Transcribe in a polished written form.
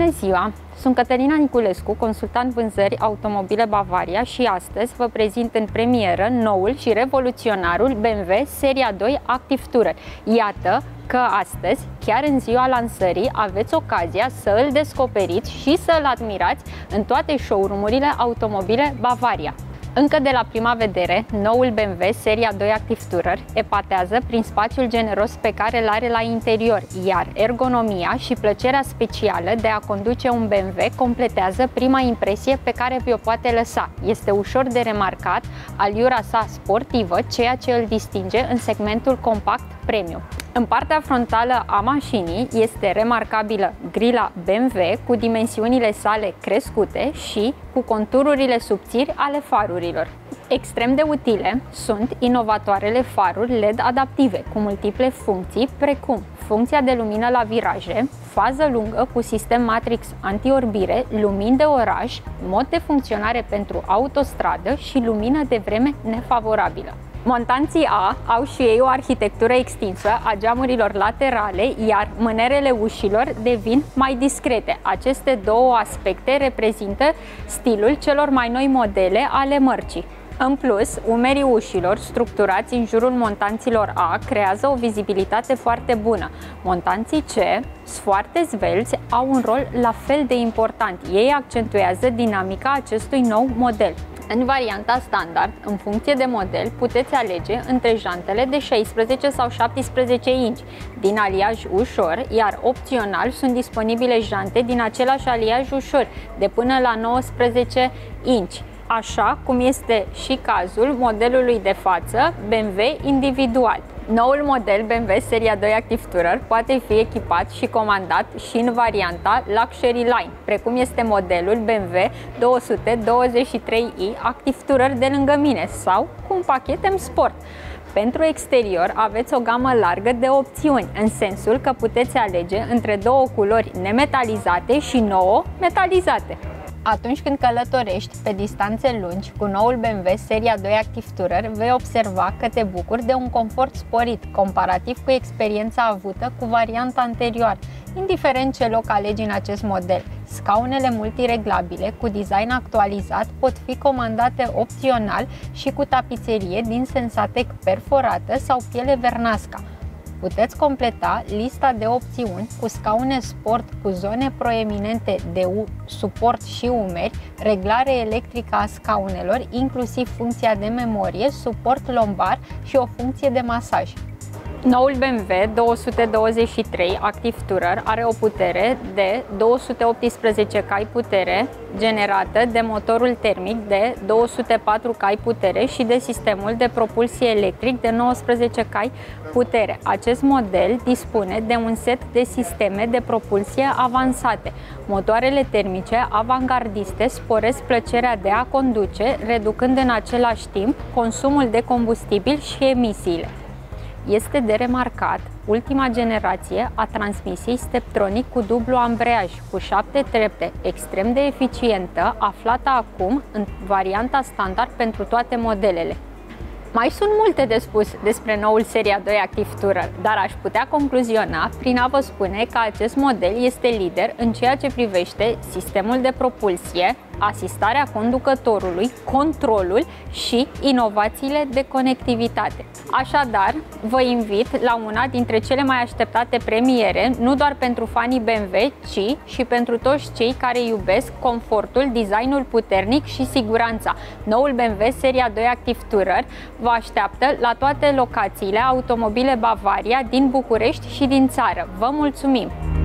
Bună ziua! Sunt Cătălina Niculescu, consultant vânzări automobile Bavaria și astăzi vă prezint în premieră noul și revoluționarul BMW Seria 2 Active Tourer. Iată că astăzi, chiar în ziua lansării, aveți ocazia să îl descoperiți și să îl admirați în toate showroom-urile automobile Bavaria. Încă de la prima vedere, noul BMW Seria 2 Active Tourer epatează prin spațiul generos pe care îl are la interior, iar ergonomia și plăcerea specială de a conduce un BMW completează prima impresie pe care vi-o poate lăsa. Este ușor de remarcat aliura sa sportivă, ceea ce îl distinge în segmentul compact premium. În partea frontală a mașinii este remarcabilă grila BMW cu dimensiunile sale crescute și cu contururile subțiri ale farurilor. Extrem de utile sunt inovatoarele faruri LED adaptive cu multiple funcții, precum funcția de lumină la viraje, fază lungă cu sistem Matrix antiorbire, lumini de oraș, mod de funcționare pentru autostradă și lumină de vreme nefavorabilă. Montanții A au și ei o arhitectură extinsă a geamurilor laterale, iar mânerele ușilor devin mai discrete. Aceste două aspecte reprezintă stilul celor mai noi modele ale mărcii. În plus, umerii ușilor structurați în jurul montanților A creează o vizibilitate foarte bună. Montanții C, foarte zvelți, au un rol la fel de important. Ei accentuează dinamica acestui nou model. În varianta standard, în funcție de model, puteți alege între jantele de 16 sau 17 inch din aliaj ușor, iar opțional sunt disponibile jante din același aliaj ușor, de până la 19 inch, așa cum este și cazul modelului de față BMW individual. Noul model BMW Seria 2 Active Tourer poate fi echipat și comandat și în varianta Luxury Line, precum este modelul BMW 223i Active Tourer de lângă mine sau cu un pachet M Sport. Pentru exterior aveți o gamă largă de opțiuni, în sensul că puteți alege între două culori nemetalizate și 9 metalizate. Atunci când călătorești pe distanțe lungi cu noul BMW Seria 2 Active Tourer, vei observa că te bucuri de un confort sporit comparativ cu experiența avută cu varianta anterioară, indiferent ce loc alegi în acest model. Scaunele multireglabile cu design actualizat pot fi comandate opțional și cu tapiserie din Sensatec perforată sau piele Vernasca. Puteți completa lista de opțiuni cu scaune sport cu zone proeminente de suport și umeri, reglare electrică a scaunelor, inclusiv funcția de memorie, suport lombar și o funcție de masaj. Noul BMW 223 Active Tourer are o putere de 218 cai putere generată de motorul termic de 204 cai putere și de sistemul de propulsie electric de 19 cai putere. Acest model dispune de un set de sisteme de propulsie avansate. Motoarele termice avangardiste sporesc plăcerea de a conduce, reducând în același timp consumul de combustibil și emisiile. Este de remarcat ultima generație a transmisiei Steptronic cu dublu ambreiaj, cu 7 trepte, extrem de eficientă, aflată acum în varianta standard pentru toate modelele. Mai sunt multe de spus despre noul Seria 2 Active Tourer, dar aș putea concluziona prin a vă spune că acest model este lider în ceea ce privește sistemul de propulsie, asistarea conducătorului, controlul și inovațiile de conectivitate. Așadar, vă invit la una dintre cele mai așteptate premiere, nu doar pentru fanii BMW, ci și pentru toți cei care iubesc confortul, designul puternic și siguranța. Noul BMW Seria 2 Active Tourer vă așteaptă la toate locațiile automobile Bavaria din București și din țară. Vă mulțumim!